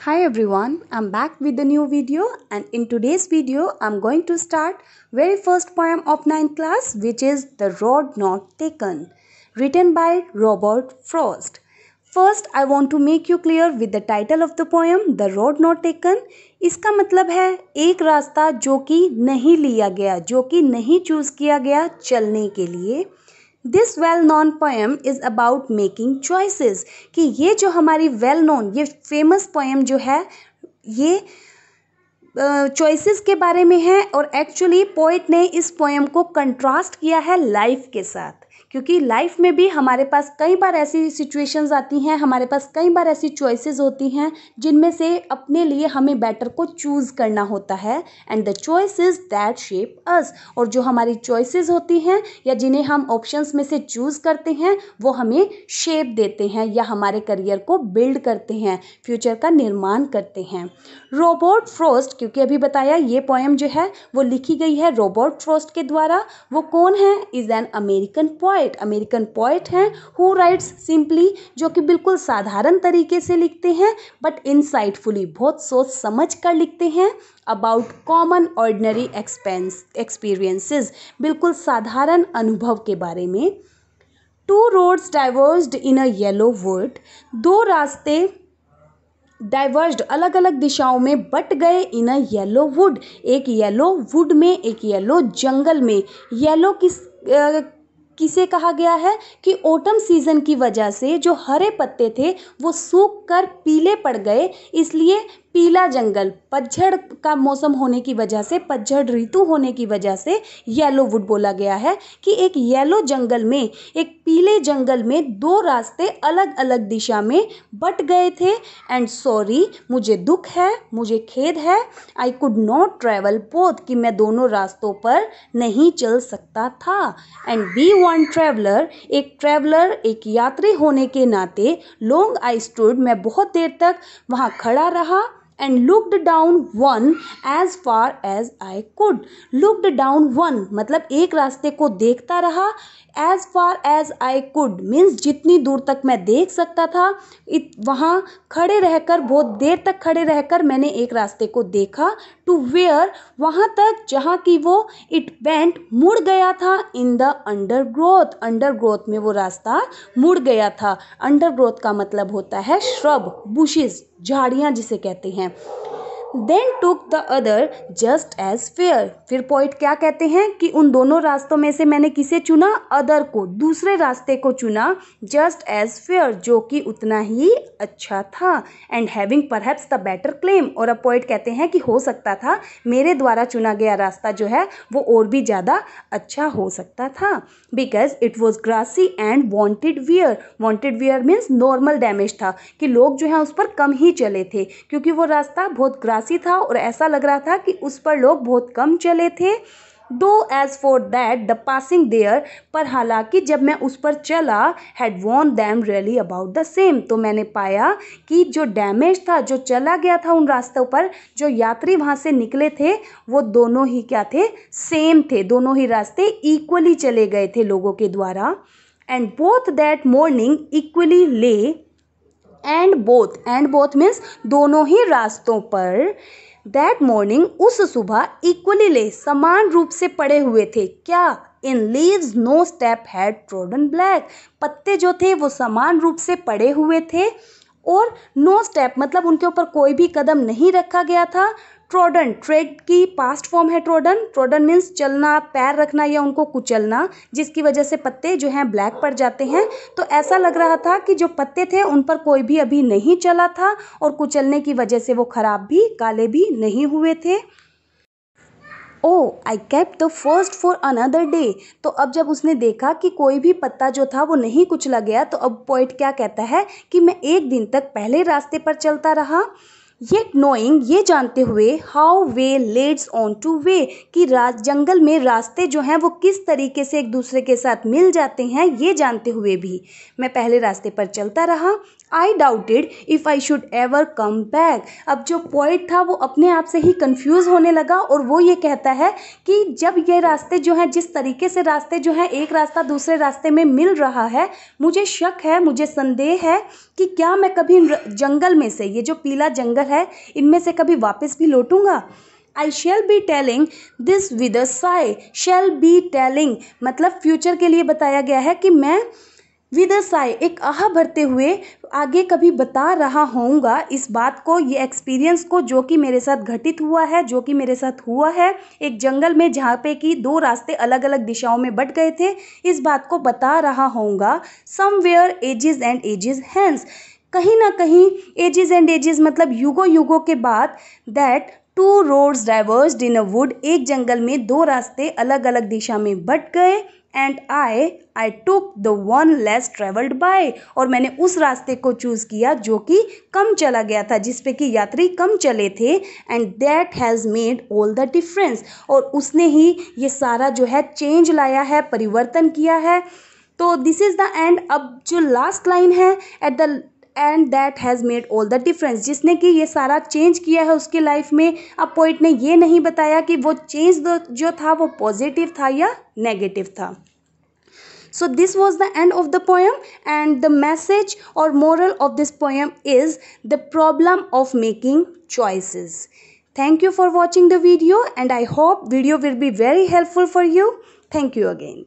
Hi everyone, I'm back with a new video, and in today's video I'm going to start very first poem of 9th class, which is The Road Not Taken, written by Robert Frost. First I want to make you clear with the title of the poem The Road Not Taken. इसका मतलब है एक रास्ता जो कि नहीं लिया गया, जो कि नहीं चूज किया गया चलने के लिए। This well known poem is about making choices, कि ये जो हमारी वेल नोन ये फेमस पोएम जो है ये चॉइसेस के बारे में है। और एक्चुअली पोइट ने इस पोएम को कंट्रास्ट किया है लाइफ के साथ, क्योंकि लाइफ में भी हमारे पास कई बार ऐसी सिचुएशंस आती हैं, हमारे पास कई बार ऐसी चॉइसेस होती हैं जिनमें से अपने लिए हमें बेटर को चूज़ करना होता है। And the choices that shape us, और जो हमारी चॉइसेस होती हैं या जिन्हें हम ऑप्शंस में से चूज़ करते हैं वो हमें शेप देते हैं या हमारे करियर को बिल्ड करते हैं, फ्यूचर का निर्माण करते हैं। रॉबर्ट फ्रॉस्ट, क्योंकि अभी बताया ये पोएम जो है वो लिखी गई है रॉबर्ट फ्रॉस्ट के द्वारा। वो कौन है? इज़ एन अमेरिकन पोएट हैं हु राइट्स सिंपली, जो कि बिल्कुल साधारण तरीके से लिखते हैं बट इनसाइटफुली, बहुत सोच समझ कर लिखते हैं अबाउट कॉमन ऑर्डिनरी एक्सपीरियंसेस, बिल्कुल साधारण अनुभव के बारे में। To roads diverged in a yellow would, दो रास्ते डाइवर्स्ड अलग अलग दिशाओं में बट गए इन अ येलो वुड, एक येलो वुड में, एक येलो जंगल में। येलो किसे कहा गया है कि ऑटम सीजन की वजह से जो हरे पत्ते थे वो सूख कर पीले पड़ गए, इसलिए पीला जंगल, पतझड़ का मौसम होने की वजह से, पतझड़ ऋतु होने की वजह से येलो वुड बोला गया है कि एक येलो जंगल में, एक पीले जंगल में दो रास्ते अलग अलग दिशा में बट गए थे। एंड सॉरी, मुझे दुख है, मुझे खेद है, I could not travel both, कि मैं दोनों रास्तों पर नहीं चल सकता था। एंड बी वन ट्रैवलर, एक यात्री होने के नाते, लॉन्ग आई स्टूड, मैं बहुत देर तक वहाँ खड़ा रहा। And looked down one as far as I could, looked down one मतलब एक रास्ते को देखता रहा, as far as I could means जितनी दूर तक मैं देख सकता था। वहाँ खड़े रहकर, बहुत देर तक खड़े रहकर मैंने एक रास्ते को देखा। टू वेयर, वहाँ तक जहाँ की वो, इट बेंट मुड़ गया था, इन द अंडरग्रोथ में वो रास्ता मुड़ गया था। अंडरग्रोथ का मतलब होता है श्रब, बुशेस, झाड़ियाँ जिसे कहते हैं। Then took the other just as fair, फिर पोइट क्या कहते हैं कि उन दोनों रास्तों में से मैंने किसे चुना? अदर को, दूसरे रास्ते को चुना। जस्ट एज फेयर, जो कि उतना ही अच्छा था। And having perhaps the better claim, और अब पोइट कहते हैं कि हो सकता था मेरे द्वारा चुना गया रास्ता जो है वो और भी ज़्यादा अच्छा हो सकता था। Because it was grassy and wanted wear means normal damage था, कि लोग जो है उस पर कम ही चले थे, क्योंकि वो रास्ता बहुत ग्रासी था और ऐसा लग रहा था कि उस पर लोग बहुत कम चले थे। Though as for that the passing there, पर हालांकि जब मैं उस पर चला, had worn them really about the same, तो मैंने पाया कि जो डैमेज था, जो चला गया था उन रास्तों पर, जो यात्री वहाँ से निकले थे वो दोनों ही क्या थे? सेम थे, दोनों ही रास्ते इक्वली चले गए थे लोगों के द्वारा। And both that morning equally ले, एंड बोथ मीन्स दोनों ही रास्तों पर, दैट मॉर्निंग उस सुबह, इक्वली ले समान रूप से पड़े हुए थे। क्या? In leaves no step had trodden black, पत्ते जो थे वो समान रूप से पड़े हुए थे, और नो स्टेप मतलब उनके ऊपर कोई भी कदम नहीं रखा गया था। ट्रोडन, ट्रेड की पास्ट फॉर्म है ट्रोडन मीन्स चलना, पैर रखना या उनको कुचलना, जिसकी वजह से पत्ते जो हैं ब्लैक पड़ जाते हैं। तो ऐसा लग रहा था कि जो पत्ते थे उन पर कोई भी अभी नहीं चला था, और कुचलने की वजह से वो खराब भी, काले भी नहीं हुए थे। I kept the first for another day, तो अब जब उसने देखा कि कोई भी पत्ता जो था वो नहीं कुचला गया, तो अब पोइट क्या कहता है कि मैं एक दिन तक पहले रास्ते पर चलता रहा। येट नोइंग, ये जानते हुए, how way leads on two way, कि जंगल में रास्ते जो हैं वो किस तरीके से एक दूसरे के साथ मिल जाते हैं, ये जानते हुए भी मैं पहले रास्ते पर चलता रहा। आई doubted if I should ever come back. अब जो पोइट था वो अपने आप से ही कंफ्यूज होने लगा और वो ये कहता है कि जब ये रास्ते जो हैं, जिस तरीके से रास्ते जो हैं, एक रास्ता दूसरे रास्ते में मिल रहा है, मुझे शक है, मुझे संदेह है कि क्या मैं कभी जंगल में से, ये जो पीला जंगल है, इनमें से कभी वापस भी लौटूंगा। I shall be telling this with a sigh. Shall be telling मतलब फ्यूचर के लिए बताया गया है कि मैं विद अ साई, एक आह भरते हुए आगे कभी बता रहा होऊंगा इस बात को, ये एक्सपीरियंस को जो कि मेरे साथ घटित हुआ है, जो कि मेरे साथ हुआ है एक जंगल में जहाँ पे कि दो रास्ते अलग अलग दिशाओं में बट गए थे। इस बात को बता रहा होऊंगा somewhere ages and ages hence, कहीं ना कहीं एजेस एंड एजेस मतलब युगों युगों के बाद, that two roads diverged in a wood, एक जंगल में दो रास्ते अलग अलग दिशा में बट गए। And I took the one less travelled by, और मैंने उस रास्ते को चूज़ किया जो कि कम चला गया था, जिस पे कि यात्री कम चले थे। And that has made all the difference, और उसने ही ये सारा जो है चेंज लाया है, परिवर्तन किया है। तो दिस इज़ द एंड। अब जो लास्ट लाइन है at the end that has made all the difference, जिसने कि ये सारा चेंज किया है उसके लाइफ में। अब पोइट ने ये नहीं बताया कि वो चेंज जो था वो पॉजिटिव था या नेगेटिव था। So this was the end of the poem, and the message or moral of this poem is the problem of making choices. Thank you for watching the video, and I hope video will be very helpful for you. Thank you again.